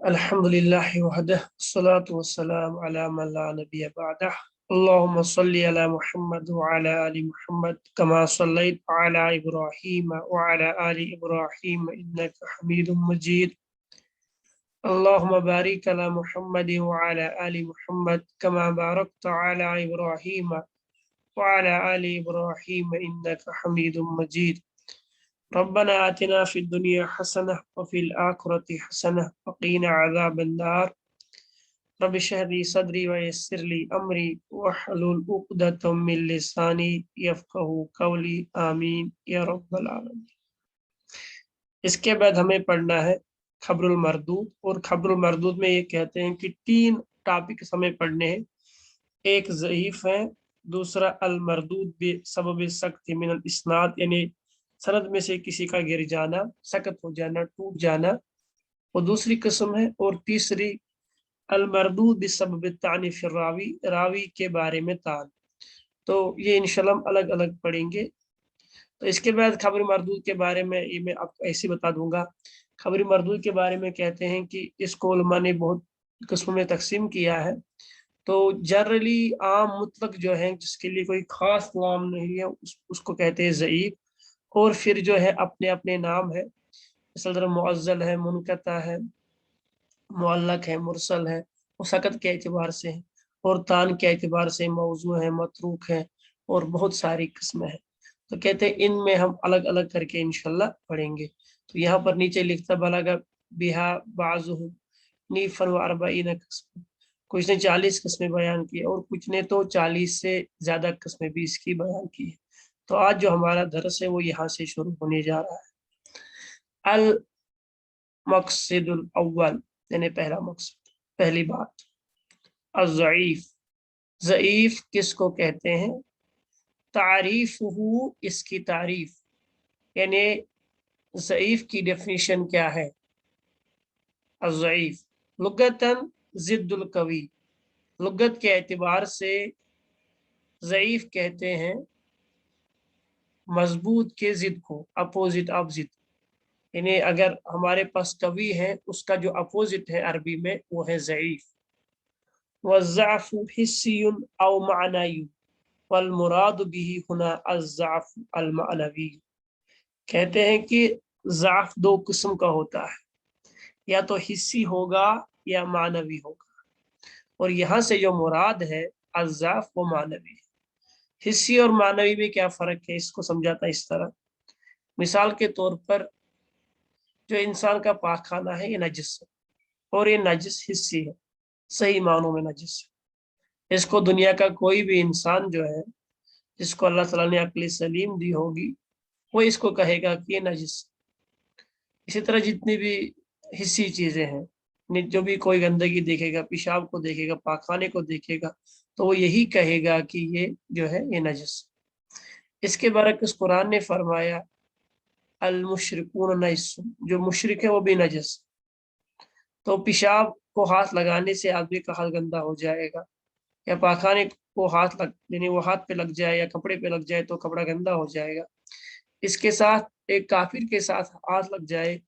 अल्हम्दुलिल्लाह वहदह अस्सलातु वस्सलाम अला मन ला नबिय्य बअदह अल्लाहुम्मा सल्लि अला मुहम्मद व अला आलि मुहम्मद कमा सल्लैत अला इब्राहीम व अला आलि इब्राहीम इन्नका हमीदुम मजीद अल्लाहुम्मा बारिक अला मुहम्मद व अला आलि मुहम्मद कमा बारकत अला इब्राहीम व अला आलि इब्राहीम इन्नका हमीदुम मजीद रब्बना आतिना फिद दुनिया हसनह व फिल आखिरति हसनह व क़ीना अज़ाबन्नार रब्बि इश्रह ली सदरी व यस्सिर ली अमरी वहलुल उक़दतम मिन लिसानी यफ़क़हू क़ौली आमीन या रब्बल आलमीन। इसके बाद हमें पढ़ना है खबरुल मरदूद, और खबरुल मरदूद में ये कहते हैं कि 3 टॉपिक हमें पढ़ने हैं। एक ज़ईफ़ है, दूसरा अल मरदूद बि सबब सख्त मिनल इस्नाद, यानी सनद में से किसी का गिर जाना, सकत हो जाना, टूट जाना, वो दूसरी किस्म है। और तीसरी अल मरदूद बिसबब तानी फिर रावी, रावी के बारे में तान। तो ये इंशाल्लाह अलग अलग पढ़ेंगे। तो इसके बाद खबर मरदूद के बारे में ये मैं आपको ऐसे बता दूंगा। खबर मरदूद के बारे में कहते हैं कि इसको उलमा ने बहुत किस्मों में तकसीम किया है। तो जनरली आम मुतलक जो है, जिसके लिए कोई खास नाम नहीं है, उसको कहते हैं ज़ईफ़। और फिर जो है अपने अपने नाम है, मिसल तरह मुअज़्ज़ल है, मुनक़ता है, मुअल्लक़ है, मुरसल है, वो सकत के एतबार से है, और तान के एतबार से मौज़ू है, मतरूक है, और बहुत सारी किस्में हैं। तो कहते हैं इनमें हम अलग अलग करके इंशाल्लाह पढ़ेंगे। तो यहाँ पर नीचे लिखता बलगा बिहा बाज़ुहु नीफ़न व अर्बईन किस्म, कुछ ने 40 किस्में बयान की और कुछ ने तो 40 से ज़्यादा किस्में भी इसकी बयान की है। तो आज जो हमारा दर्स है वो यहाँ से शुरू होने जा रहा है। अल मक़सदुल अव्वल, यानी पहला मकसद, पहली बात, अज़ईफ़, ज़ईफ़ किसको कहते हैं? तारीफ़ुहु, इसकी तारीफ, यानी ज़ईफ़ की डेफिनेशन क्या है? अज़ईफ़ लुगतन ज़िद्दुल कवी, लुगत के एतबार से ज़ईफ़ कहते हैं मजबूत के जिद को, अपोजिट ऑफ जिद। यानी अगर हमारे पास कवि है, उसका जो अपोजिट है अरबी में वो है ज़ईफ़। वज़्ज़अफ़ु हिस्सियुन औ मअनवी वल मुराद बिही हुना अज़्ज़अफ़ अल मअनवी। कहते हैं कि ज़अफ़ 2 किस्म का होता है, या तो हिस्सी होगा या मानवी होगा। और यहाँ से जो मुराद है अज़्ज़अफ़, वो मानवी है। हिस्सी और मानवी में क्या फ़र्क है, इसको समझाता इस तरह। मिसाल के तौर पर जो इंसान का पाखाना है ये नजिस है, और ये नजिस हिस्सी है, सही मानों में नजिस है। इसको दुनिया का कोई भी इंसान जो है, जिसको अल्लाह ताला ने अक्ल सलीम दी होगी, वो इसको कहेगा कि ये नजिस। इसी तरह जितनी भी हिस्सी चीजें हैं, जो भी कोई गंदगी देखेगा, पेशाब को देखेगा, पाखाने को देखेगा, तो वो यही कहेगा कि ये जो है ये नजिस। इसके बरक्स कुरान ने फरमाया अल मुशरिकून नजस, जो मुशरिक है वो भी नजस। तो पेशाब को हाथ लगाने से आदमी का हाथ गंदा हो जाएगा, या पाखाने को हाथ लग, यानी वो हाथ पे लग जाए या कपड़े पे लग जाए तो कपड़ा गंदा हो जाएगा। इसके साथ एक काफिर के साथ हाथ लग जाए,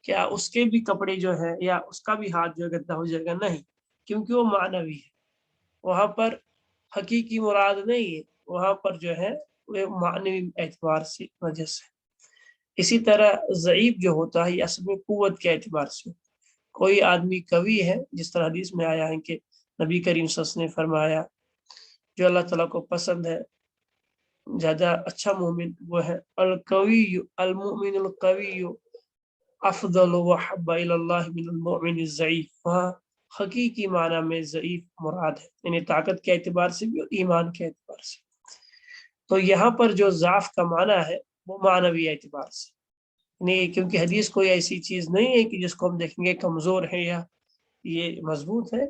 क्या उसके भी कपड़े जो है या उसका भी हाथ जो गंदा हो जाएगा? नहीं, क्योंकि वो मानवी है। वहां पर हकीकी मुराद नहीं है, वहां पर जो है वो मानवी एतबार से वजह से। इसी तरह ज़ईफ़ जो होता है ये असल में कुव्वत के एतबार से। कोई आदमी कवि है, जिस तरह हदीस में आया है कि नबी करीम सल्लल्लाहु अलैहि वसल्लम ने फरमाया जो अल्लाह ताला को पसंद है, ज्यादा अच्छा मोमिन वो है अल कवी अल मुमिनुल कवी अफदल व हब्बा इलल्लाह मिनल मुमिन ज़ईफ़। वहाँ हकीकी माना में ज़ईफ़ मुराद है, यानी ताकत के एतबार से भी और ईमान के एतबार से। तो यहाँ पर जो ज़ाफ़ का माना है वो मानवी एतबार से नहीं, क्योंकि हदीस कोई ऐसी चीज नहीं है कि जिसको हम देखेंगे कमजोर है या ये मजबूत है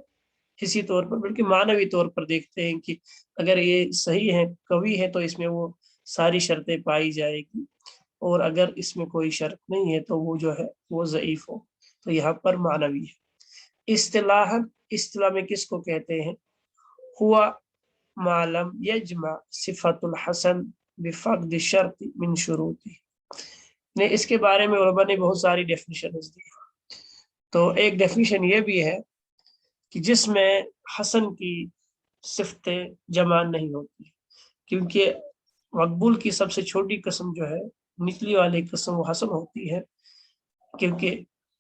किसी तौर पर, बल्कि मानवी तौर पर देखते हैं कि अगर ये सही है, कवि है, तो इसमें वो सारी शर्तें पाई जाएगी, और अगर इसमें कोई शर्त नहीं है तो वो जो है वो ज़ईफ़ हो। तो यहाँ पर मानवी है। इस्तिलाह में किसको कहते हैं? हुआ मालम यजमा सिफातुल हसन बिफक़्द शर्त मिन शुरूती ने। इसके बारे में उलमा ने बहुत सारी डेफिनेशन दी। تو ایک डेफिनेशन ये भी है कि जिसमें हसन की सिफ्तें जमा नहीं होती, क्योंकि मकबूल की सबसे छोटी किस्म जो है, निचली वाली किस्म, वो हसन होती है, क्योंकि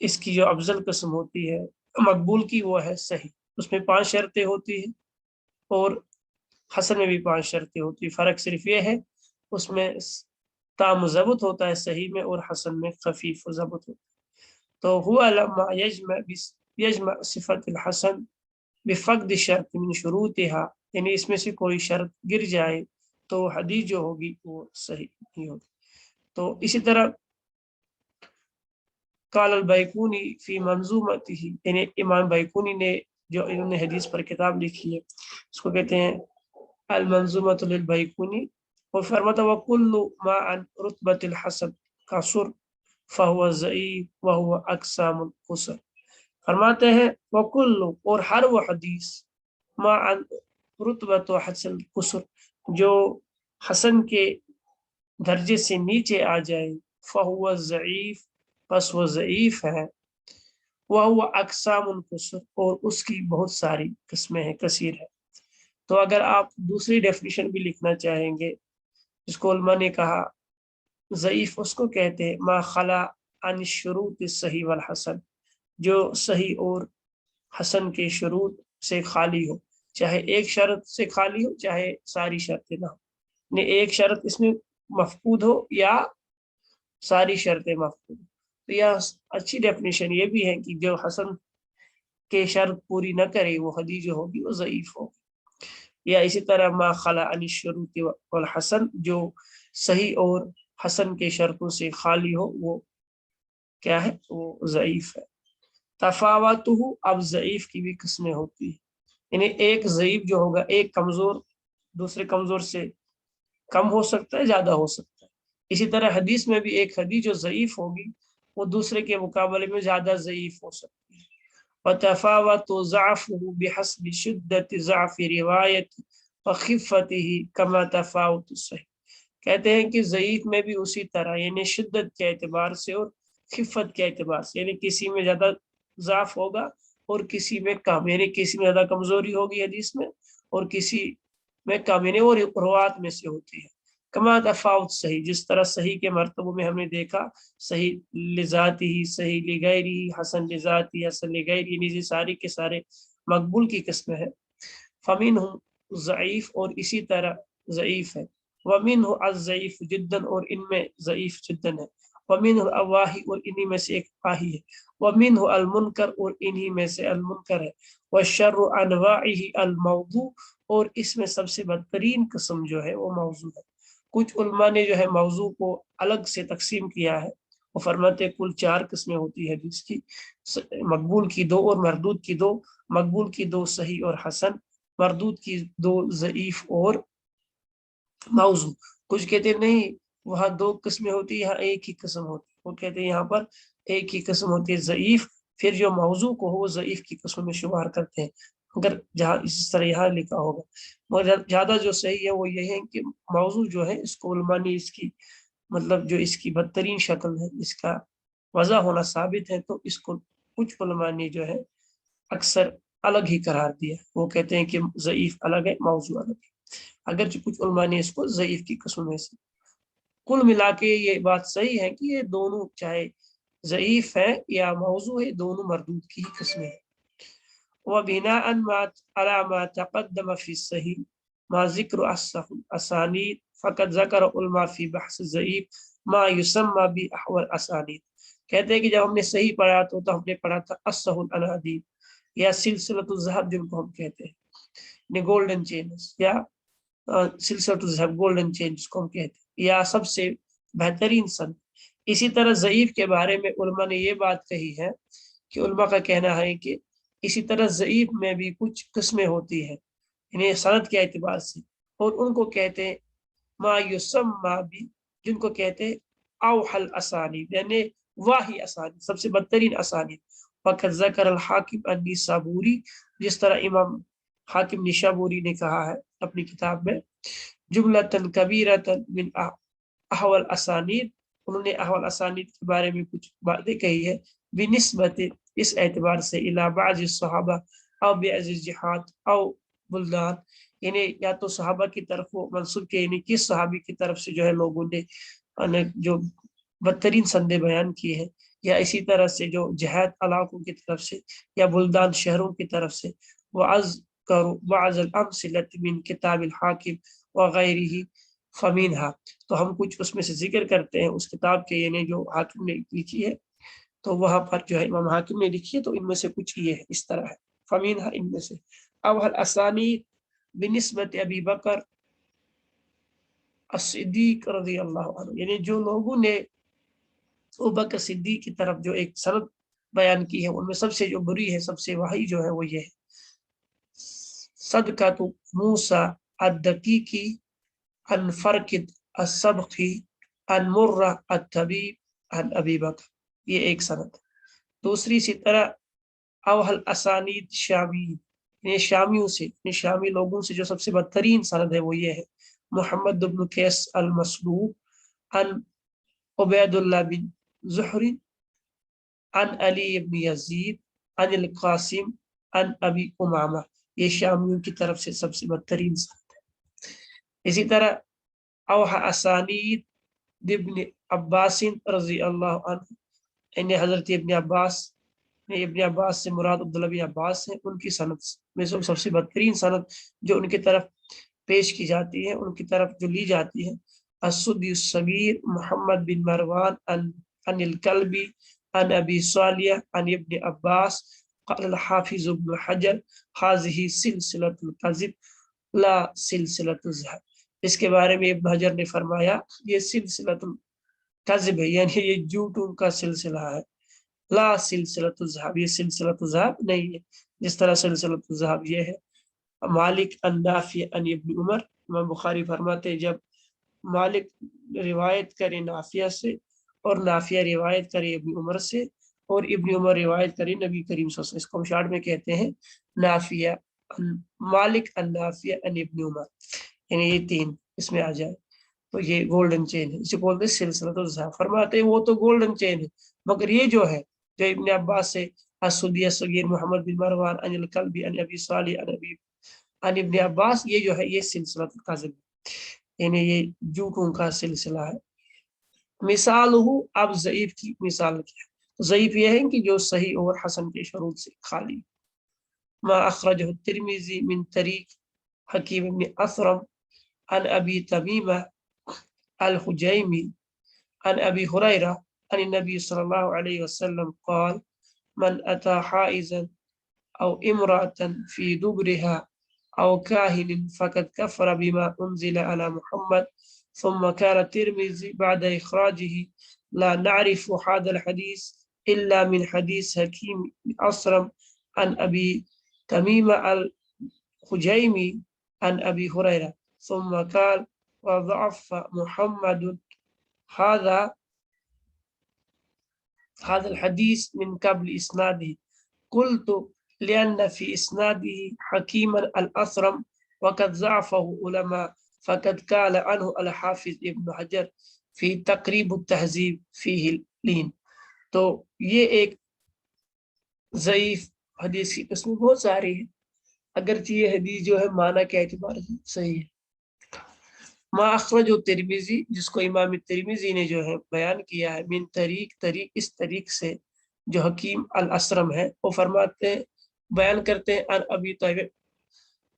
इसकी जो अफजल किस्म होती है मकबूल की, वो है सही। उसमें 5 शर्तें होती हैं और हसन में भी 5 शर्तें होती है। फ़र्क सिर्फ ये है उसमें ताम ज़बत होता है सही में, और हसन में खफीफ ज़बत होता है। तो हुआ लम्मा यजमा सिफ़तुल हसन बिफ़क़्द शर्त मिन शुरूतिहा, यानी इसमें से कोई शर्त गिर जाए तो हदीस जो होगी वो सही नहीं होगी। तो इसी तरह काल अल बैकूनी फी मंजूमतिही, यानी इमाम बैकूनी ने जो इन्होंने हदीस पर किताब लिखी है उसको कहते हैं अल मंजूमतुल लिल बैकूनी। और फरमाता व कुल्लु मा अन रुतबतिल हसन कसुर फहुवा ज़ईफ व हुवा अक़सामुल कुसर। फरमाते हैं व कुल्लु, और हर वो हदीस, मा अन रुतबत व हसन कुसर, जो हसन के दर्जे से नीचे आ जाए, फहुवा ज़ईफ, बस वो ज़ईफ है, वह हुआ अक़सामुल कुसर, और उसकी बहुत सारी किस्में हैं, कसीर है। तो अगर आप दूसरी डेफिनेशन भी लिखना चाहेंगे, जिसको उलमा ने कहा ज़ईफ, उसको कहते हैं मा खला अन शुरूत सही वल हसन, जो सही और हसन के शुरूत से खाली हो, चाहे एक शर्त से खाली हो चाहे सारी शर्तें ना हो, ने एक शर्त इसमें मफकूद हो या सारी शर्तें मफकूद हो। तो यह अच्छी डेफिनेशन ये भी है कि जो हसन के शर्त पूरी न करे वो हदीस जो होगी वो ज़ईफ होगी। या इसी तरह मा खला अन शुरूत वल हसन, जो सही और हसन के शर्तों से खाली हो, वो क्या है, वो ज़ईफ है। तफावतुहु, अब ज़ईफ की भी किस्में होती है, यानी एक ज़ईफ जो होगा, एक कमजोर दूसरे कमजोर से कम हो सकता है, ज्यादा हो सकता है। इसी तरह हदीस में भी एक हदीस जो ज़ईफ होगी वो दूसरे के मुकाबले में ज्यादा ज़ईफ हो सकती है। वतफावतु ज़अफ़ुहु बिहस्बि शिद्दति ज़अफ़ि रिवायति व ख़िफ़्फ़तिही कमा तफ़ावतु सही। कहते हैं कि ज़ईफ में भी उसी तरह, यानी शिद्दत के एतबार से और खिफ़त के एतबार से, यानी किसी में ज्यादा ज़ाफ़ होगा और किसी में कम, यानी किसी में ज्यादा कमजोरी होगी हदीस में और किसी में कम, यानी वो रुवात में से होती है। कमा तफावत सही, जिस तरह सही के मर्तबों में हमने देखा, सही लिजाती ही, सही लिगैरी, हसन लिजाती, हसन लिगैरी, यानी ये सारी के सारे मकबूल की किस्में हैं। फमिनहुम ज़ईफ, और इसी तरह ज़ईफ है। वमिनहु अज़्ज़ईफ जिद्दन, और इनमें ज़ईफ जिद्दन है। वमिनहु अवाही, और इन्हीं में से एक वाही है। वमिनहु अल मुनकर, और इन्हीं में से अल मुनकर है। वशर्रु अनवाइही अल मौजू, और इसमें सबसे बदतरीन किस्म जो है वो मौजू है। कुछ उलमा ने जो है मौजू को अलग से तकसीम किया है, वो फरमाते कुल 4 किस्में होती है हदीस की, मकबूल की 2 और मरदूद की 2। मकबूल की 2 सही और हसन, मरदूद की 2 ज़ईफ और मौजू। कुछ कहते हैं नहीं, वहाँ 2 किस्में होती है, यहाँ एक ही किस्म होती है। वो कहते हैं यहाँ पर एक ही किस्म होती है ज़ईफ, फिर जो मौजू को हो वो ज़ईफ की किस्म में शुमार करते हैं, अगर जहाँ इस तरह यहाँ लिखा होगा। मगर ज्यादा जो सही है वो ये है कि मौजू जो है, इसको उलमा ने इसकी मतलब जो इसकी बदतरीन शक्ल है, इसका वजह होना साबित है, तो इसको कुछ उलमा ने जो है अक्सर अलग ही करार दिया। वो कहते हैं कि ज़ईफ अलग है, मौजू अलग है, अगर कुछ उलमा ने इसको ज़ईफ की किस्म में से। कुल मिला के ये बात सही है कि ये दोनों, चाहे ज़ईफ है या मौजू है, दोनों मरदूद की ही किस्में हैं। व बिनाअन अला मा तक़द्दम फी सही मा ज़िक्र असानीद फ़क़द ज़करा उलमा फी बहस ज़ईफ मा युसम्मा बि अहवल असानीद। कहते हैं कि जब हमने सही पढ़ा तो हमने पढ़ा था असहुल अनादीद, या सिलसिलतुल ज़हब जिनको हम कहते हैं, गोल्डन चेन्स, या सिलसिलतुल ज़हब गोल्डन चेन जिसको हम कहते हैं, या सबसे बेहतरीन सन। इसी तरह ज़ईफ के बारे में उलमा ने ये बात कही है कि उलमा का कहना है कि इसी तरह ज़ईफ में भी कुछ किस्में होती हैं, इन्हें सनद के एतबार से, और उनको कहते हैं मा युसम्मा भी, जिनको कहते हैं अवहल असानीद, यानी वाही असानीद, सबसे बदतरीन असानीद। फ़क़द ज़कर अल हाकिम अन-निसाबूरी, जिस तरह इमाम हाकिम निशाबूरी ने कहा है अपनी किताब में, जुमलतन कबीरतन मिन अहवल असानीद, उन्होंने अहवल असानीद के बारे में कुछ बातें कही है, बिनिस्बत اس اعتبار سے الی بعض الصحابہ او بعض الجہات او بلدان، یعنی یا تو صحابہ کی طرف وہ منسوب کے، یعنی کس صحابی کی طرف سے جو ہے لوگوں نے جو بدترین سندیں بیان کی ہیں، یا اسی طرح سے جو جہاد علاقوں کی طرف سے یا بلدان شہروں کی طرف سے، وَأَذْكَرُ بَعْضَ الْأَمْثِلَةِ مِنْ کتاب الحاکم وغیرہ فمنها، تو ہم کچھ اس میں سے ذکر کرتے ہیں اس کتاب کے، یعنی جو حاکم نے لکھی ہے، تو وہاں پر جو ہے امام حاکم نے لکھی ہے، تو ان میں سے کچھ یہ ہے، اس طرح ہے، فمنها، ان میں سے اوہل اسانید بنسبت ابی بکر الصدیق رضی اللہ عنہ، یعنی جو لوگوں نے ابوبکر صدیق کی طرف جو ایک سند بیان کی ہے، ان میں سب سے جو بری ہے، سب سے وحی جو ہے وہ یہ ہے، صدقۃ موسیٰ الدقیقی عن فرقد السبقی عن مرہ الطبیب عن ابی بکر، یہ ایک سند۔ دوسری اسی طرح اوہل اسانید شامی، یعنی شامیوں سے، یعنی شامی لوگوں سے جو سب سے بدترین سند ہے وہ یہ ہے، محمد بن قیس المسلوب عن عبید اللہ بن زہر عن علی بن یزید عن القاسم عن ابی امامہ، یہ شامیوں کی طرف سے سب سے بدترین سند ہے۔ اسی طرح اوہا اسانید ابن عباس رضی اللہ عنہ، یعنی حضرت ابن عباس سے مراد عبداللہ بن عباس ہیں، ان کی سند میں سب سے بدترین سند جو ان کی طرف پیش کی جاتی ہے، ان کی طرف جو لی جاتی ہے، السدی الصغیر محمد بن مروان عن الکلبی عن ابی صالح عن ابن عباس قال الحافظ ابن حجر هذه سلسلۃ الکذب لا سلسلۃ الذهب، اس کے بارے میں ابن حجر نے فرمایا یہ سلسلۃ الکذب ہے، یعنی یہ جھوٹوں کا سلسلہ ہے، لا سلسلۃ الذهب، یہ سلسلۃ الذهب نہیں ہے، جس طرح سلسلۃ الذهب یہ ہے۔ مالک النافع عن ابن عمر، امام بخاری فرماتے ہیں جب مالک روایت کرے نافع سے اور نافع روایت کرے ابن عمر سے اور ابن عمر روایت کرے نبی کریم صلی اللہ علیہ وسلم، اس کو ہم شارٹ میں کہتے ہیں نافع، مالک النافع عن ابن عمر، یعنی یہ تین اس میں آ جائے تو یہ گولڈن چین ہے، اسے بولتے ہیں سلسلۃ الذهب۔ فرماتے ہیں وہ تو گولڈن چین ہے، مگر یہ جو ہے جو ابن عباس سے السدی الصغیر محمد بن مروان عن الکلبی عن ابی صالح عن ابن عباس، یہ جو ہے یہ سلسلہ الکذب، یعنی یہ جھوٹوں کا سلسلہ ہے۔ مثال ہو، اب ضعیف کی مثال کیا ہے؟ ضعیف یہ ہے کہ جو صحیح اور حسن کے شروط سے خالی۔ ما اخرجہ الترمذی من طریق حکیم بن اثرم عن ابی تمیمہ الحجیمی عن ابی ہریرہ عن النبی صلی اللہ علیہ وسلم قال من اتى حائزا او امرأة في دبرها او كاهن فقد كفر بما انزل على محمد، ثم كان الترمذي بعد اخراجه لا نعرف هذا الحديث الا من حديث حكيم اصرم عن ابي تميم الخجيمي عن ابي هريره، ثم قال وضعف محمد هذا الحديث من قبل اسناده، قلت لأن في إسناده حكيما الأثرم وقد ضعفه علماء، فقد قال عنه الحافظ ابن حجر في تقريب التهذيب فيه لين۔ تو یہ ایک ضعیف حدیث کی قسم بہت ساری ہے، اگرچہ یہ حدیث جو ہے معنی کے اعتبار سے صحیح ہے۔ ما اخرج ترمذی، جس کو امام ترمذی نے جو ہے بیان کیا ہے، من طریق اس طریق سے جو حکیم الاسرم ہے، وہ فرماتے ہیں بیان کرتے ہیں ان ابی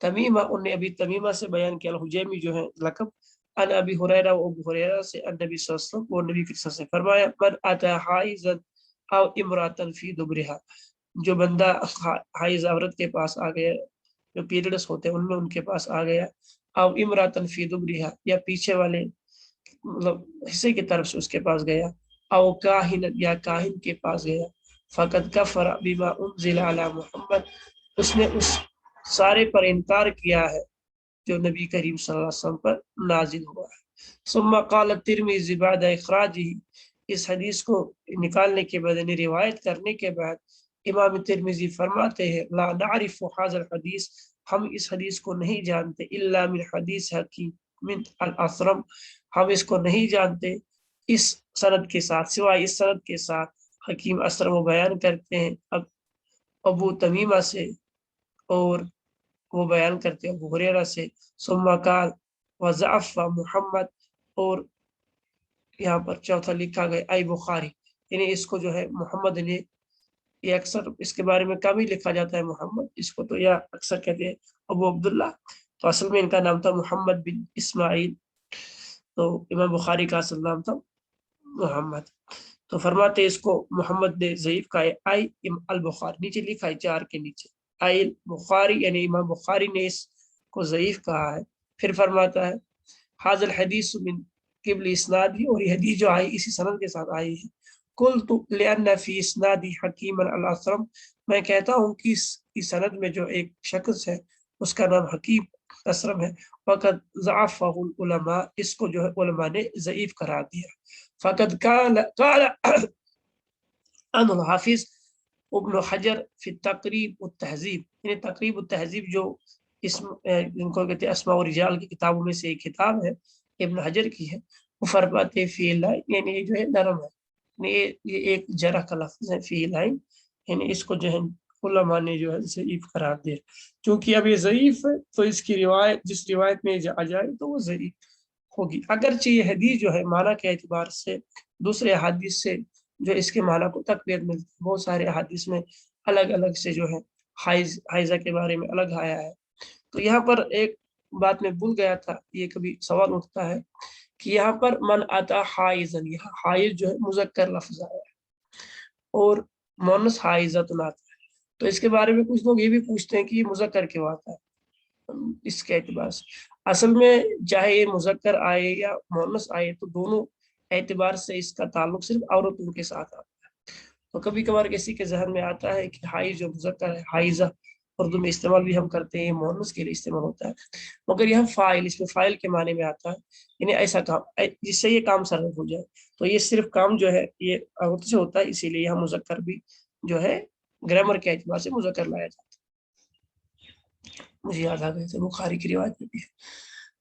تمیمہ، انہیں ابی تمیمہ سے بیان کیا، الحجیمی جو ہے لقب، ان ابی ہریرہ و ابو ہریرہ سے ان نبی صلی اللہ علیہ وسلم، وہ نبی صلی اللہ علیہ وسلم سے فرمایا من اتی حائزا او امرأة فی دبرها، جو بندہ حائض عورت کے پاس آ گیا، جو پیریڈس ہوتے ہیں ان میں ان کے پاس آ گیا، او امرأة فی دبرها، یا پیچھے والے مطلب حصے کی طرف سے اس کے پاس گیا، او کاہن، یا کاہن کے پاس گیا، فقد کفر بما انزل علی محمد، اس نے اس سارے پر انکار کیا ہے جو نبی کریم صلی اللہ علیہ وسلم پر نازل ہوا ہے۔ ثم قال الترمذی بعد اخراجہ، اس حدیث کو نکالنے کے بعد، یعنی روایت کرنے کے بعد، امام ترمذی فرماتے ہیں لا نعرف هذا الحدیث، ہم اس حدیث کو نہیں جانتے، الا من حدیث حکیم من الاسرم، ہم اس کو نہیں جانتے اس سند کے ساتھ، سوائے اس سند کے ساتھ حکیم اسرم وہ بیان کرتے ہیں اب ابو تمیمہ سے، اور وہ بیان کرتے ہیں ابو ہریرہ سے، ثم قال وضعف محمد، اور یہاں پر چوتھا لکھا گیا اے بخاری، یعنی اس کو جو ہے محمد نے، یہ اکثر اس کے بارے میں کم ہی لکھا جاتا ہے محمد، اس کو تو یا اکثر کہتے ہیں ابو عبداللہ، تو اصل میں ان کا نام تھا محمد بن اسماعیل، تو امام بخاری کا اصل نام تھا محمد، تو فرماتے اس کو محمد نے ضعیف کہا ہے، آئی البخاری، نیچے لکھا ہے 4 کے نیچے آئی بخاری، یعنی امام بخاری نے اس کو ضعیف کہا ہے۔ پھر فرماتا ہے حاضر الحدیث من قبل اسنادی، اور یہ حدیث جو آئی اسی سند کے ساتھ آئی ہے، قلت لأن فی اسنادی حکیما الاسرم، میں کہتا ہوں کہ اس سند میں جو ایک شخص ہے اس کا نام حکیم اسرم ہے، فقد ضعفہ العلماء، اس کو جو ہے علماء نے ضعیف قرار دیا، فقد قال عن الحافظ ابن حجر فی التقریب والتہذیب، یعنی تقریب التہذیب جو اسم ان کو کہتے ہیں اسماء و رجال کی کتابوں میں سے ایک کتاب ہے ابن حجر کی ہے، وہ فرماتے فی العین، یعنی یہ جو ہے نرم ہے، یہ ایک جرح کا لفظ ہے فی العین، یعنی اس کو جو ہے علماء نے جو ہے ضعیف قرار دیا، کیونکہ اب یہ ضعیف ہے تو اس کی روایت جس روایت میں آ جائے تو وہ ضعیف ہوگی، اگرچہ یہ حدیث جو ہے معنی کے اعتبار سے دوسرے حدیث سے جو اس کے معنی کو تقویت ملتی ہے، بہت سارے حدیث میں الگ الگ سے جو ہے حائزہ کے بارے میں الگ آیا ہے، تو یہاں پر ایک بات میں بھول گیا تھا، یہ کبھی سوال اٹھتا ہے کہ یہاں پر من آتا حائزن، یہاں حائز جو ہے مذکر لفظ آیا ہے اور مونس حائزتن آتا ہے، تو اس کے بارے میں کچھ لوگ یہ بھی پوچھتے ہیں کہ یہ مذکر کیوں آتا ہے اس کے اعتبار سے، اصل میں چاہے یہ مذکر آئے یا مونس آئے تو دونوں اعتبار سے اس کا تعلق صرف عورتوں کے ساتھ آتا ہے، تو کبھی کبھار کسی کے ذہن میں آتا ہے کہ حائز جو مذکر ہے، حائزہ اردو میں استعمال بھی ہم کرتے ہیں، مؤنث کے لیے استعمال ہوتا ہے، مگر یہاں فاعل، اس میں فاعل کے معنی میں آتا ہے، یعنی ایسا کام جس سے یہ کام سرف ہو جائے، تو یہ صرف کام جو ہے یہ عورت سے ہوتا ہے، اسی لیے یہاں مذکر بھی جو ہے گرامر کے اعتبار سے مذکر لایا جاتا ہے، مجھے یاد آ گئے تھے بخاری کی روایت میں بھی ہے،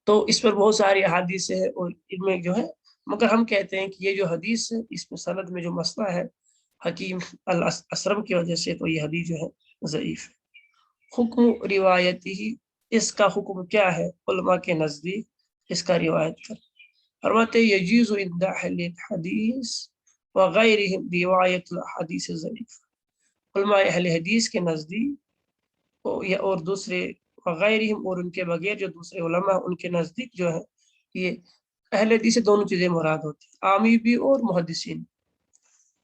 تو اس پر بہت ساری احادیث ہے اور ان میں جو ہے، مگر ہم کہتے ہیں کہ یہ جو حدیث ہے اس میں سند میں جو مسئلہ ہے حکیم الاسرم کی وجہ سے، تو یہ حدیث جو ہے ضعیف ہے۔ حکم روایتی، اس کا حکم کیا ہے علماء کے نزدیک اس کا روایت کر، فرماتے یجوز عند اہل الحدیث وغیرہم روایت الحدیث ضعیف، علماء اہل حدیث کے نزدیک اور دوسرے وغیرہم اور ان کے بغیر جو دوسرے علماء ان کے نزدیک جو ہے یہ اہل حدیث سے دونوں چیزیں مراد ہوتی ہیں، عامی بھی اور محدثین،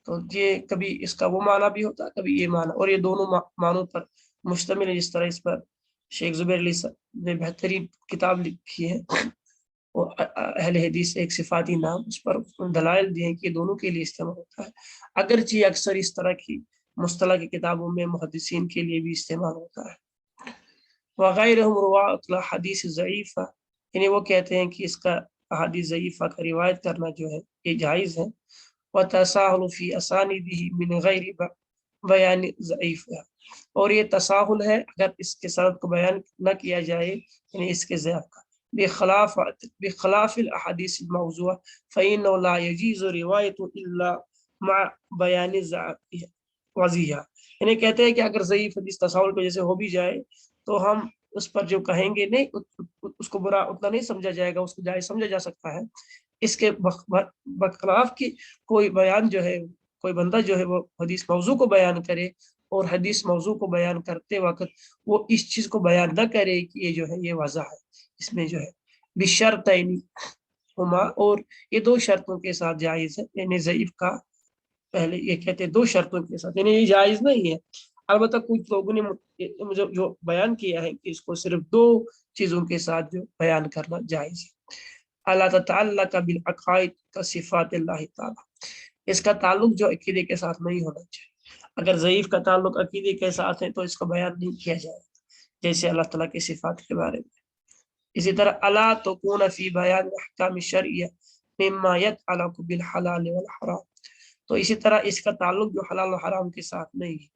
تو یہ کبھی اس کا وہ معنی بھی ہوتا ہے کبھی یہ معنی، اور یہ دونوں معنوں پر مشتمل ہے، جس طرح اس پر شیخ زبیر علی نے بہترین کتاب لکھی ہے اور اہل حدیث ایک صفاتی نام، اس پر دلائل دیے ہیں کہ یہ دونوں کے لیے استعمال ہوتا ہے، اگرچہ اکثر اس طرح کی مصطلح کی کتابوں میں محدثین کے لیے بھی استعمال ہوتا ہے۔ وغیرہم روایت الحدیث ضعیفہ، یعنی وہ کہتے ہیں کہ اس کا احادیث ضعیفہ کا روایت کرنا جو ہے یہ جائز ہے، وتساہل فی اسانیدہ من غیر بیان ضعیفہ، اور یہ تساہل ہے اگر اس کے سند کو بیان نہ کیا جائے، یعنی اس کے ضعف کا، بخلاف الاحادیث الموضوعہ فإنہ لا یجوز روایت الا مع بیان وضیحہ، یعنی کہتے ہیں کہ اگر ضعیف حدیث تساہل کی وجہ سے ہو بھی جائے تو ہم اس پر جو کہیں گے نہیں اس کو برا اتنا نہیں سمجھا جائے گا، اس کو جائز سمجھا جا سکتا ہے، اس کے بخلاف کی کوئی بیان جو ہے کوئی بندہ جو ہے وہ حدیث موضوع کو بیان کرے اور حدیث موضوع کو بیان کرتے وقت وہ اس چیز کو بیان نہ کرے کہ یہ جو ہے یہ واضح ہے، اس میں جو ہے بشرطین ہما، اور یہ دو شرطوں کے ساتھ جائز ہے، یعنی ضعیف کا پہلے یہ کہتے ہیں 2 شرطوں کے ساتھ، یعنی یہ جائز نہیں ہے، البتہ کچھ لوگوں نے جو بیان کیا ہے کہ اس کو صرف 2 چیزوں کے ساتھ جو بیان کرنا جائز ہے۔ اللہ تعلق بالعقائد کا صفات اللہ تعالی، اس کا تعلق جو عقیدے کے ساتھ نہیں ہونا چاہیے، اگر ضعیف کا تعلق عقیدے کے ساتھ ہے تو اس کا بیان نہیں کیا جائے، جیسے اللہ تعالیٰ کی صفات کے بارے میں، اسی طرح اللہ تکون فی بیان احکام شرعیہ مما یتعلق بالحلال والحرام، تو اسی طرح اس کا تعلق جو حلال و حرام کے ساتھ نہیں ہے،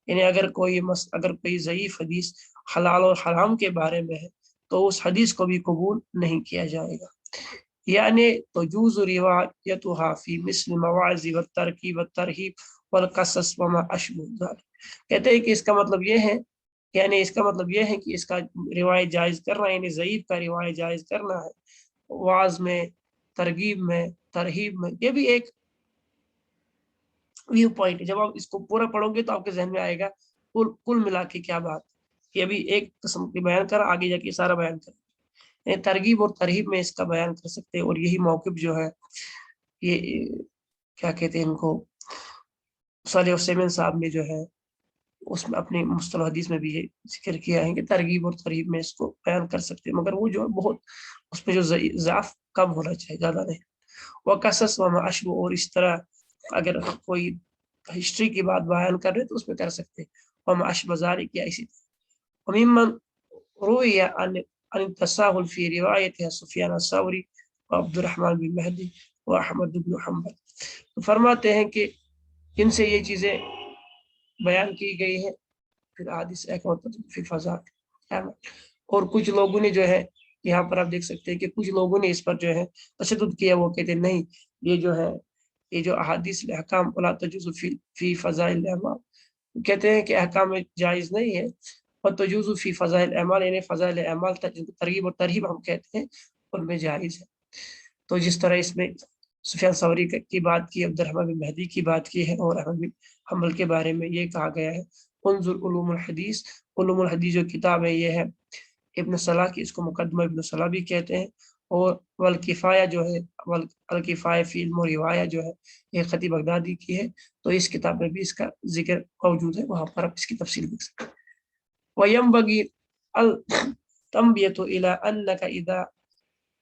یعنی اگر کوئی ضعیف حدیث حلال اور حرام کے بارے میں ہے تو اس حدیث کو بھی قبول نہیں کیا جائے گا، یعنی تجوز روایتها فی مثل مواعظ والترغیب والترہیب वल-क़सस वमा अशबह ज़ालिक। कहते हैं कि इसका मतलब ये है, यानी इसका मतलब ये है कि इसका रिवायत जायज़ करना, यानी ज़ईफ़ का रिवायत जायज़ करना है वाज़ में, तरगीब में, तरहीब में, ये भी एक व्यू पॉइंट है। जब आप इसको पूरा पढ़ोगे तो आपके ज़हन में आएगा कुल कुल मिला के क्या बात है। ये भी एक किस्म की बयान कर, आगे जाके सारा बयान कर, यानी तरगीब और तरहीब में इसका बयान कर सकते हैं। और यही मौक़िफ़ जो है, ये क्या कहते हैं इनको, सालेह उस्सैमीन साहब ने जो है उसमें अपनी मुस्तलह हदीस में भी ये ज़िक्र किया है कि तरगीब और तरहीब में इसको बयान कर सकते हैं, मगर वो जो है बहुत उसपे जो ज़ाफ़ कम होना चाहिए, ज़्यादा नहीं। व क़सस व मा अशबह, और इस तरह अगर कोई हिस्ट्री की बात बयान कर रहे हैं तो उसमें कर सकते हैं। व मा अशबह ज़ालिक, या इसी तरह। व मिम्मन रुविया अन अन तसाहुल फ़ी रिवायतिहा सुफ़यान अस-सौरी व अब्दुर्रहमान बिन महदी व अहमद बिन हंबल। तो फरमाते हैं कि इनसे ये चीज़ें बयान की गई है, फिर हादिस एक होता है फिर फ़ज़ाइल। और कुछ लोगों ने जो है, यहाँ पर आप देख सकते हैं कि कुछ लोगों ने इस पर जो है तशद्दुद किया। वो कहते हैं नहीं, ये जो है, ये जो अहादीस अहकाम वला तजुज़ु फ़ी फ़ज़ाइल अमाल, कहते हैं कि अहकाम में जायज़ नहीं है, और तजुज़ु फ़ी फ़ज़ाइल अमाल, यानी फ़ज़ाइल अमाल तरगीब और तरहीब हम कहते हैं, उनमें जायज़ है। तो जिस तरह इसमें सुफियान सौरी की बात की, अब्दुर्रहमान बिन महदी की बात की है, और अहमद बिन हंबल के बारे में ये कहा गया है, उन्ज़ुर उलूमुल हदीस, उलूमुल हदीस जो किताब है ये है इब्न सलाह की, इसको मुकद्दमा इब्न सलाह भी कहते हैं। और वल किफ़ाया जो है, वल अल किफ़ाया फ़ी इल्म व रिवाया जो है, ये खतीब बगदादी की है। तो इस किताब में भी इसका ज़िक्र मौजूद है, वहाँ पर आप इसकी तफसील देख सकते हैं। व यंबगी अल तंबियतु इला अन्नका इज़ा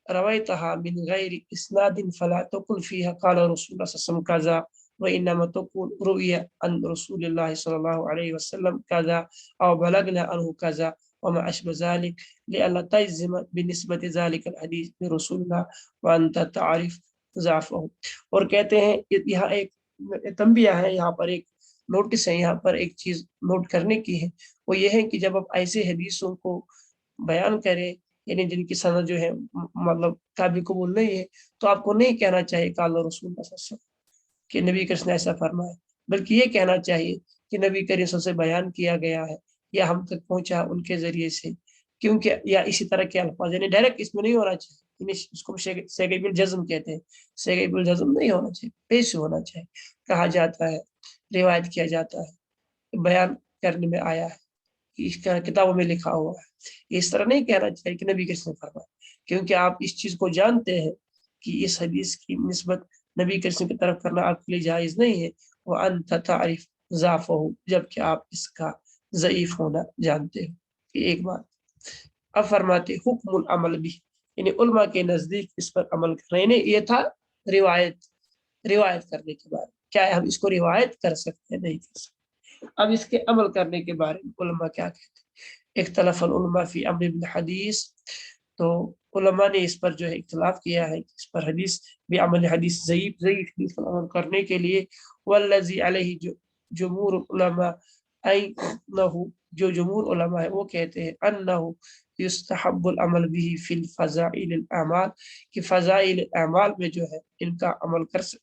रवैतहा मिन गैरि इस्नादिन फला तकुल फ़ीहा क़ाला रसूलुल्लाह सल्लल्लाहु अलैहि वसल्लम कज़ा व इन्नमा तकुल रुविया अन रसूलिल्लाह सल्लल्लाहु अलैहि वसल्लम कज़ा औ बलगना अन्हु कज़ा व मा अशबह ज़ालिक लिअल्ला तजज़िम बिनिस्बति ज़ालिकल हदीस बिरसूलिल्लाह व अंत तारिफ ज़अफ़हु। और कहते हैं यहाँ एक तंबिया है, यहाँ पर एक नोटिस है, यहाँ पर एक चीज़ नोट करने की है, वो ये है कि जब आप ऐसे हदीसों को बयान करें, यानी जिनकी सनद जो है मतलब काबिल कबूल नहीं है, तो आपको नहीं कहना चाहिए काला रसूलुल्लाह सल्लल्लाहु अलैहि वसल्लम, कि नबी कृष्ण ने ऐसा फरमाया, बल्कि ये कहना चाहिए कि नबी करीम सल्लल्लाहु अलैहि वसल्लम से बयान किया गया है, या हम तक पहुंचा उनके जरिए से। क्योंकि या इसी तरह के अल्फाज, यानी डायरेक्ट इसमें नहीं होना चाहिए, इसको सेगे बिल जज़्म कहते हैं। सेगे बिल जज़्म नहीं होना चाहिए, पेश होना चाहिए। कहा जाता है, रिवायत किया जाता है, बयान करने में आया है, इसका किताबों में लिखा हुआ है। इस तरह नहीं कहना चाहिए कि नबी कृष्ण ने फरमाया, क्योंकि आप इस चीज़ को जानते हैं कि इस हदीस की निस्बत नबी कृष्ण की तरफ करना आपके लिए जायज़ नहीं है। व अंत तारिफ ज़ाफ़हु, जबकि आप इसका ज़ईफ़ होना जानते हो। ये एक बात। अब फरमाते हुक्मुल अमल भी, यानी उलमा के नज़दीक इस पर अमल करना, यानी ये था रिवायत, रिवायत करने के बारे में। क्या है, हम इसको रिवायत कर सकते हैं? नहीं कर सकते। अब इसके अमल करने के बारे में उलमा क्या कहते हैं? इख्तलफ़ल उलमा फ़ी अम्र बिल हदीस, तो उलमा ने इस पर जो है इख्तिलाफ किया है, इस पर हदीस भी अमल हदीस ज़ईफ़ हदीस पर अमल करने के लिए। वल्लज़ी अलैहि जुमहूर उलमा अन्नहु, जो जमहूर उलमा है वो कहते हैं अन्नहु युस्तहब्बुल अमल बिही फिल फ़ज़ाइलिल अमाल, कि फ़ज़ाइल अमाल में जो है इनका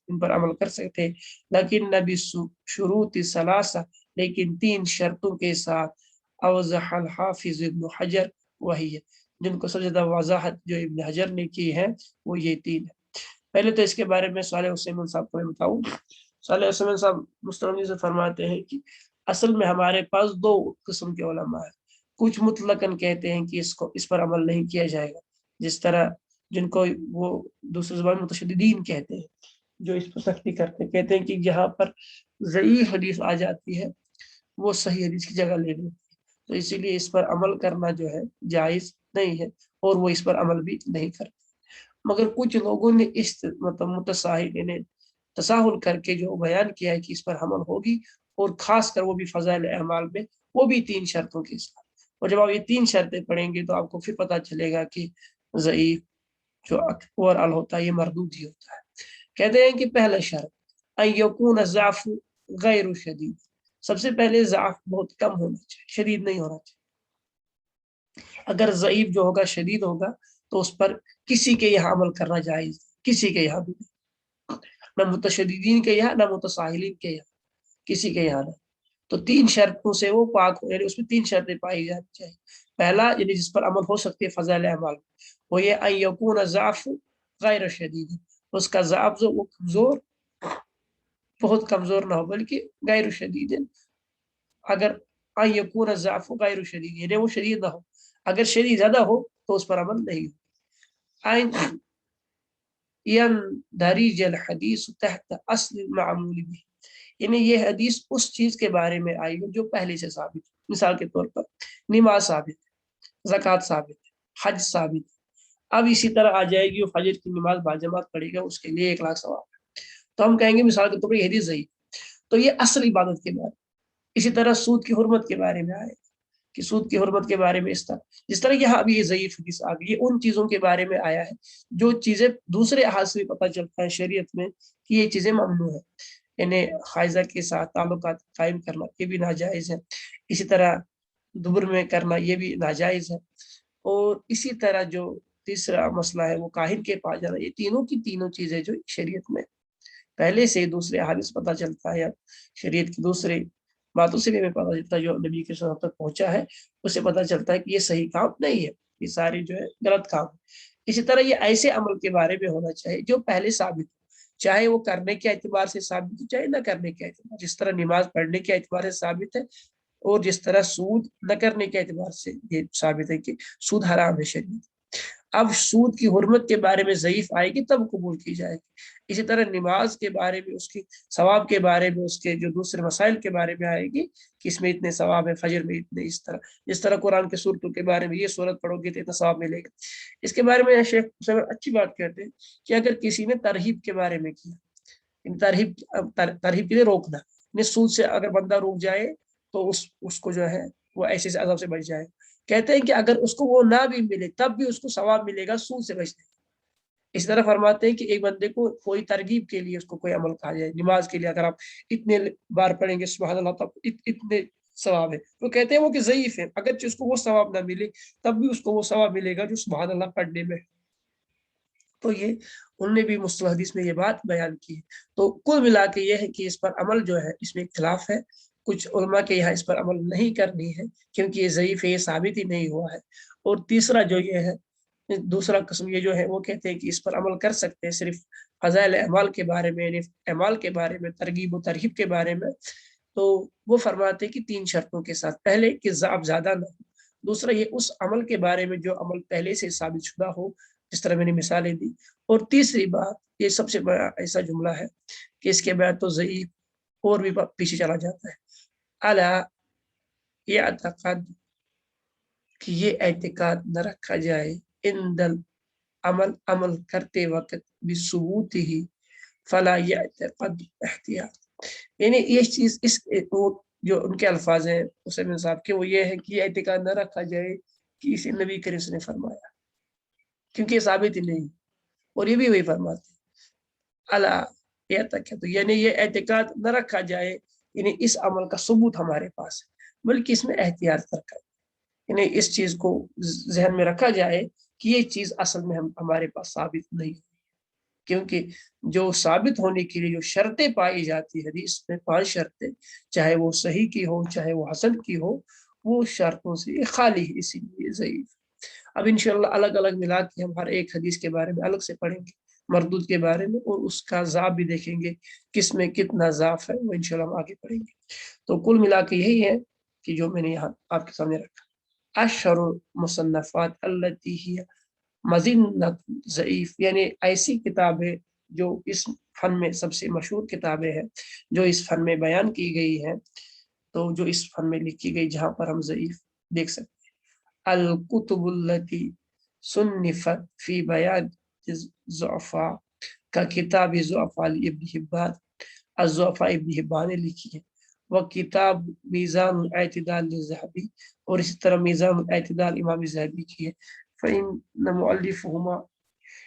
इन पर अमल कर सकते हैं। लेकिन नबी शुरूति सलासा, लेकिन 3 शर्तों के साथ। अवज़हल हाफ़िज़ इब्न हजर वही है, जिनको सबसे ज़्यादा वज़ाहत जो इब्न हजर ने की है वो ये 3 है। पहले तो इसके बारे में सालेह हुसैन साहब को मैं बताऊँ। सालेह हुसैन साहब मुस्तनवी से फरमाते हैं कि असल में हमारे पास 2 किस्म के उलमा हैं। कुछ मुतलकन कहते हैं कि इसको इस पर अमल नहीं किया जाएगा, जिस तरह जिनको वो दूसरी ज़ुबान में मुतशद्दिदीन कहते हैं, जो इस पर सख्ती करते हैं। कहते हैं कि जहाँ पर ज़ईफ़ हदीस आ जाती है, वो सही हदीस की जगह ले लेती है। तो इसीलिए इस पर अमल करना जो है जायज़ नहीं है, और वो इस पर अमल भी नहीं करते। मगर कुछ लोगों ने इस मतलब मुतसाहिल, यानी तसाहुल करके जो बयान किया है कि इस पर अमल होगी, और खासकर वो भी फ़ज़ाइल अमाल में, वो भी 3 शर्तों के साथ। और जब आप ये 3 शर्तें पढ़ेंगे तो आपको फिर पता चलेगा कि ज़ईफ़ जो ओवरऑल होता है ये मरदूद ही होता है। कहते हैं कि पहला शर्त अन यकून ज़अफ़ु गैरु शदीद, सबसे पहले ज़अफ़ बहुत कम होना चाहिए, शदीद नहीं होना चाहिए। अगर ज़ईफ़ जो होगा शदीद होगा, तो उस पर किसी के यहाँ अमल करना जायज़, किसी के यहाँ भी, ना मुतशद्दिदीन के यहाँ, ना मुतसाहिलीन के यहाँ। किसी के यहाँ नहीं। तो 3 शर्तों से वो पाक हो, यानी उसमें 3 शर्तें पाई जानी चाहिए। पहला, यानी जिस पर अमल हो सकती है फज़ाइल अमाल, वो ये अन यकून ज़अफ़ गैर शदीद, उसका ज़अफ़ जो वो कमज़ोर, बहुत कमज़ोर ना हो, बल्कि गैर शदीद, अगर अन यकून ज़अफ़ गैर शदीद, यानी वो शदीद ना हो, अगर शदीद ज़्यादा हो तो उस पर अमल नहीं हो। अन यंदरिज अल हदीस तहत अस्ल मामूल भी, यानी ये हदीस उस चीज के बारे में आई हो जो पहले से साबित है। मिसाल के तौर पर नमाज साबित है, ज़कात साबित है, हज साबित है। अब इसी तरह आ जाएगी वो फजर की नमाज बाजमात पढ़ेगा उसके लिए 1 लाख सवाब है, तो हम कहेंगे मिसाल के तौर पर ये हदीस सही, तो ये असल इबादत के बारे में। इसी तरह सूद की हुर्मत के बारे में आए कि सूद की हुर्मत के बारे में इस तरह, जिस तरह यहाँ अभी ये ज़ईफ हदीस आ गई, ये उन चीज़ों के बारे में आया है जो चीज़ें दूसरे अहाद से भी पता चलता है शरीयत में कि ये चीज़ें ममनू है। यानी खाइजा के साथ ताल्लुकात कायम करना ये भी नाजायज़ है, इसी तरह दुबर में करना ये भी नाजायज़ है। और इसी तरह जो तीसरा मसला है वो काहिन के पास जाना, ये तीनों की तीनों चीज़ें जो शरीयत में पहले से दूसरे हादिस पता चलता है, या शरीयत की दूसरे बातों से भी हमें पता चलता है जो नबी के साथ तक पहुंचा है, उससे पता चलता है कि ये सही काम नहीं है, ये सारे जो है गलत काम है। इसी तरह ये ऐसे अमल के बारे में होना चाहिए जो पहले साबित हो, चाहे वो करने के एतबार से साबित हो चाहे न करने के एतबार, जिस तरह नमाज पढ़ने के एतबार से साबित है, और जिस तरह सूद न करने के एतबार से ये साबित है कि सूद हराम है शरीयत। अब सूद की हुर्मत के बारे में ज़ईफ आएगी तब कबूल की जाएगी। इसी तरह नमाज के बारे में, उसकी सवाब के बारे में, उसके जो दूसरे मसाइल के बारे में आएगी कि इसमें इतने सवाब है, फजर में इतने, इस तरह जिस तरह कुरान के सूरतों के बारे में ये सूरत पढ़ोगे तो इतना सवाब मिलेगा। इसके बारे में शेख हुसैन अच्छी बात कहते हैं कि अगर किसी ने तरहीब के बारे में किया, तरहीब के लिए रोकना, सूद से अगर बंदा रुक जाए तो उसको जो है वो ऐसे अज़ाब से बच जाए। कहते हैं कि अगर उसको वो ना भी मिले तब भी उसको सवाब मिलेगा सूद से बचने। इस तरह फरमाते हैं कि एक बंदे को कोई तरगीब के लिए उसको कोई अमल कहा जाए, नमाज के लिए अगर आप इतने बार पढ़ेंगे सुबहान अल्लाह तब इतने सवाब है, तो कहते हैं वो कि ज़ईफ है, अगर उसको वो सवाब ना मिले तब भी उसको वो सवाब मिलेगा जो सुबहान अल्लाह पढ़ने में। तो ये उनने भी मुस्तलह हदीस में ये बात बयान की है। तो कुल मिला के ये है कि इस पर अमल जो है इसमें इख्तिलाफ है, कुछ उलमा के यहाँ इस पर अमल नहीं करनी है क्योंकि ये ज़ईफ है, ये साबित ही नहीं हुआ है। और तीसरा जो ये है, दूसरा कस्म ये जो है वो कहते हैं कि इस पर अमल कर सकते हैं सिर्फ फ़ज़ाइल अमाल के बारे में, यानी अमाल के बारे में, तरगीब व तरहीब के बारे में। तो वो फरमाते हैं कि 3 शर्तों के साथ, पहले कि ज़ाब ज़्यादा ना हो, दूसरा ये उस अमल के बारे में जो अमल पहले से साबित शुदा हो, जिस तरह मैंने मिसालें दी, और तीसरी बात, ये सबसे बड़ा ऐसा जुमला है कि इसके बाद तो ज़ईफ और भी पीछे चला जाता है। अला यअतक़द, कि ये एतकाद न रखा जाए, इंदल अमल, अमल करते वक्त बिसुबूतिही फला यअतक़द एहतियात, यानी ये चीज़ इस वो जो उनके अल्फाज हैं हुसैन साहब के, वो ये है कि एतकाद न रखा जाए कि इसे नबी करीम ने फरमाया, क्योंकि ये साबित ही नहीं। और ये भी वही फरमाते अला या तक है, तो यानी ये एतकाद न रखा जाए, यानी इस अमल का सबूत हमारे पास है, बल्कि इसमें एहतियात रखा, यानी इस चीज को जहन में रखा जाए कि ये चीज असल में हमारे पास साबित नहीं है, क्योंकि जो साबित होने के लिए जो शर्तें पाई जाती है हदीस में, 5 शर्तें, चाहे वो सही की हो चाहे वो हसन की हो, वो शर्तों से ये खाली है, इसीलिए ज़ईफ। अब इंशाल्लाह अलग अलग मिला के हम हर एक हदीस के बारे में अलग से पढ़ेंगे, मरदूद के बारे में, और उसका ज़ाब भी देखेंगे किस में कितना ज़ाफ है, वो इंशाल्लाह हम आगे पढ़ेंगे। तो कुल मिला के यही है कि जो मैंने यहाँ आपके सामने रखा, अशरुल मुसन्नफ़ात अल्लती हिय मज़िन्नत ज़ईफ़, यानी ऐसी किताबें जो इस फन में सबसे मशहूर किताबें हैं, जो इस फन में बयान की गई हैं, तो जो इस फन में लिखी गई जहाँ पर हम ज़ईफ़ देख सकते हैं। अल कुतुबुल्लती सुन्निफ़त फ़ी बयान ज़ुअफ़ा, का किताब ज़ुअफ़ा इब्न हिब्बान, अज़्ज़ुअफ़ा इब्न हिब्बान ने लिखी है। वह किताब मीज़ानुल एतिदाल लिज़हबी, और इसी तरह मीज़ानुल एतिदाल इमाम ज़हबी की है। फ़इन्न मुअल्लिफ़हुमा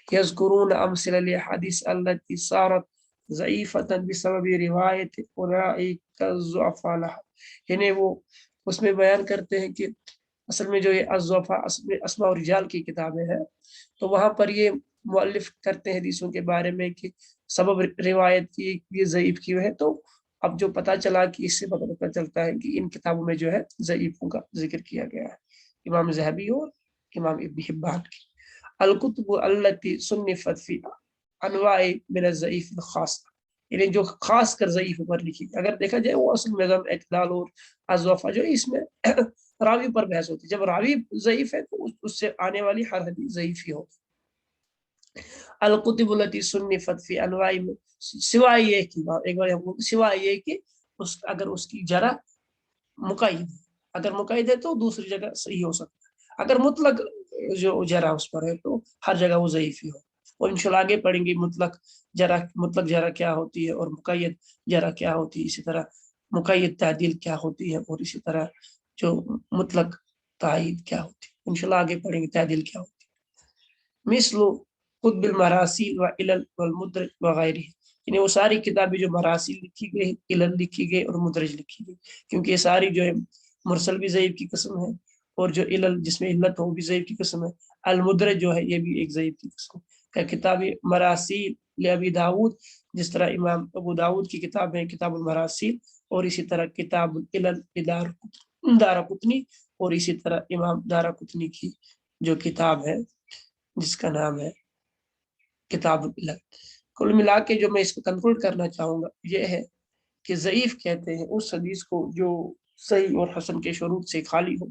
यज़कुरून अमसिल अल हदीस अल्लती सारत ज़ईफ़तन बिसबबि रिवायत उलाइका ज़ुअफ़ा लहा, यानी वो उसमें बयान करते हैं कि असल में जो ये अज़्ज़ुअफ़ा अस्मा और रिजाल की किताबें हैं, तो वहाँ पर ये मुअल्लिफ करते हैं हदीसों के बारे में कि सबब रिवायत की ये ज़ईफ़ क्यों है, तो अब जो पता चला कि इससे पता चलता है कि इन किताबों में जो है ज़ईफ़ों का जिक्र किया गया है, इमाम ज़हबी और इमाम इब्न हिब्बान की। अल-कुतुब अल्लती सुन्निफ़त फ़ी अनवाइ मिन अज़-ज़ईफ़ अल-ख़ास, यानी जो खास कर ज़ईफ़ पर लिखी, अगर देखा जाए वो असल में ज़म इत्लाल और अज़्वफ़ा जो इसमें रावी पर बहस होती है। जब रावी ज़ईफ़ है तो उससे आने वाली हर हदीस ज़ईफ़ ही होगी। अल-कुतुब अल्लती सुन्निफ़त फ़ी अनवाइ में, सिवाय ये कि एक बार हम सिवाय ये कि उस अगर उसकी जरा मुक़य्यद है, अगर मुक़य्यद है तो दूसरी जगह सही हो सकता है। अगर मुतलक जो जरा उस पर है तो हर जगह वो ज़ईफ़ ही हो। और इंशाअल्लाह आगे पढ़ेंगे मुतलक जरा क्या होती है और मुक़य्यद जरा क्या होती है। इसी तरह मुक़य्यद तादील क्या होती है और इसी तरह जो मुतलक तायीद क्या होती है। इंशाअल्लाह आगे पढ़ेंगे तादील क्या होती है। मिस्लु कुतुबिल मरासिल व इलल वल मुद्रज व गैरिही, यानी वो सारी किताबें जो मरासिल लिखी गई, इलल लिखी गई और मुद्रज लिखी गई, क्योंकि ये सारी जो है मुरसल भी ज़ईफ़ की किस्म है और जो इलल जिसमें इल्लत हो वो भी ज़ईफ़ की किस्म है। अल मुद्रज जो है ये भी एक ज़ईफ़ की किस्म है। किताब मरासिल ले अबी दाऊद, जिस तरह इमाम अबू दाऊद की किताब है किताबुल मरासिल, और इसी तरह किताबुल इलल दारक़ुतनी, और इसी तरह इमाम दारक़ुतनी की जो किताब है जिसका नाम है किताबुल इलल। कुल मिला के जो मैं इसको कंक्लूड करना चाहूँगा ये है कि ज़ईफ़ कहते हैं उस हदीस को जो सही और हसन के शुरूत से खाली हो,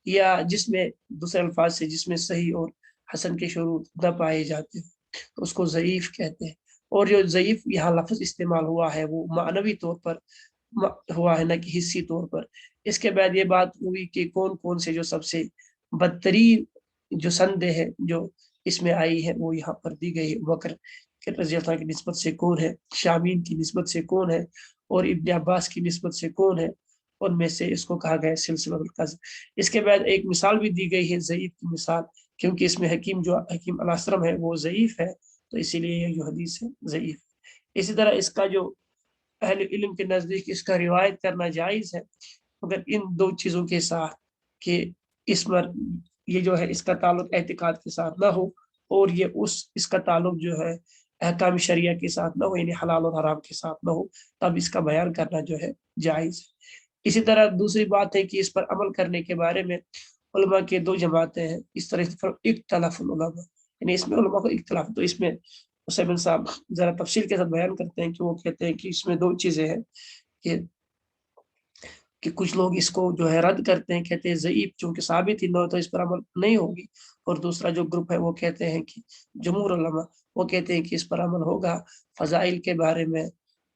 या जिसमें दूसरे अल्फाज से जिसमें सही और हसन के शुरूत न पाए जाते हो, तो उसको ज़ईफ़ कहते हैं। और जो ज़ईफ़ यहाँ लफ्ज़ इस्तेमाल हुआ है वो मानवी तौर पर हुआ है, न कि हिस्सी तौर पर। इसके बाद ये बात हुई कि कौन-कौन से जो सबसे बदतरीन जो संदेह है जो इसमें आई है वो यहाँ पर दी गई है। बकर रज़ी अल्लाह की निस्बत से कौन है, शामीन की निस्बत से कौन है और इब्न अब्बास की निस्बत से कौन है, उनमें से इसको कहा गया है सिलसिलतुल कज़्ब। इसके बाद एक मिसाल भी दी गई है ज़ईफ़ की मिसाल, क्योंकि इसमें हकीम अल-असरम है वो ज़ईफ़ है, तो इसीलिए ये जो हदीस है ज़ईफ़। इसी तरह इसका जो अहले इल्म के नज़दीक इसका रिवायत करना जायज़ है, मगर इन 2 चीज़ों के साथ कि इस पर ये जो है इसका ताल्लुक एतिकाद के साथ ना हो और ये इसका ताल्लुक जो है अहकाम शरिया के साथ ना हो, यानी हलाल और हराम के साथ ना हो, तब इसका बयान करना जो है जायज़ है। इसी तरह दूसरी बात है कि इस पर अमल करने के बारे में उलमा के 2 जमातें हैं। इस तरह से इख्तलाफुल उलमा, यानी इसमें उलमा को इख्तिलाफ, तो इसमें उसैमिन साहब ज़रा तफ़सील के साथ बयान करते हैं कि वो कहते हैं कि इसमें 2 चीज़ें हैं कि कुछ लोग इसको जो है रद्द करते हैं, कहते हैं ज़ईफ़ चूँकि साबित ही ना हो तो इस पर अमल नहीं होगी, और दूसरा जो ग्रुप है वो कहते हैं कि जमहूर उलमा वो कहते हैं कि इस पर अमल होगा, फ़ज़ाइल के बारे में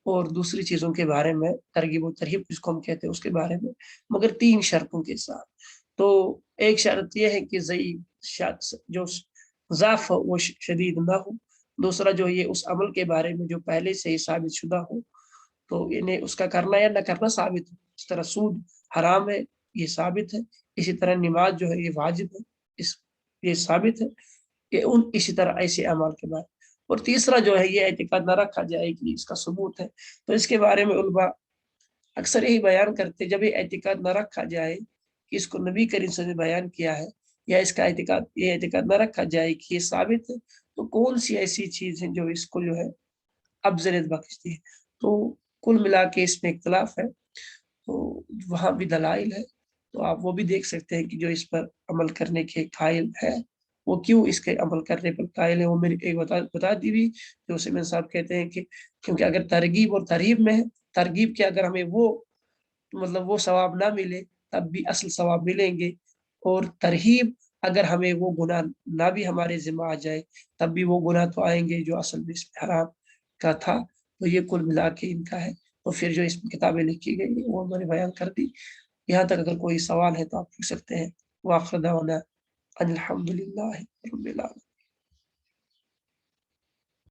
और दूसरी चीज़ों के बारे में, तरगीब और तरहीब जिसको हम कहते हैं उसके बारे में, मगर 3 शर्तों के साथ। तो एक शर्त ये है कि ज़ईफ़ शख्स जो ज़अफ़ हो वो शदीद ना हो, दूसरा जो ये उस अमल के बारे में जो पहले से ही साबित शुदा हो, तो इन्हें उसका करना या न करना साबित हो। इस तरह सूद हराम है, ये साबित है। इसी तरह नमाज़ जो है ये वाजिब है, इस ये साबित है। ये इसी तरह ऐसे अमाल के बारे में। और तीसरा जो है ये एतिकाद न रखा जाए कि इसका सबूत है। तो इसके बारे में उलमा अक्सर यही बयान करते हैं, जब ये एतिकाद न रखा जाए कि इसको नबी करीम सल्लल्लाहु अलैहि वसल्लम ने बयान किया है, या इसका ये एतिकाद न रखा जाए कि ये साबित है, तो कौन-सी ऐसी चीज़ है जो इसको जो है अफ़ज़लियत बख्शती है। तो कुल मिला के इसमें इख्तिलाफ़ है, तो वहाँ भी दलाइल है, तो आप वो भी देख सकते हैं कि जो इस पर अमल करने के कायल है, वो क्यों इसके अमल करने पर कायल है, वो मैंने एक बता दी भी। जो सिमन साहब कहते हैं कि क्योंकि अगर तरगीब और तरहीब में है, तरगीब के अगर हमें वो मतलब वो सवाब ना मिले, तब भी असल सवाब मिलेंगे, और तरहीब अगर हमें वो गुनाह ना भी हमारे ज़िम्मा आ जाए, तब भी वो गुनाह तो आएँगे जो असल में इसमें हराम का था। तो ये कुल मिला के इनका है। तो फिर जो इसमें किताबें लिखी गई वो मैंने बयान कर दी। यहाँ तक अगर कोई सवाल है तो आप पूछ सकते हैं। व आखिर दअवाना अनिल हम्दुलिल्लाहि रब्बिल आलमीन।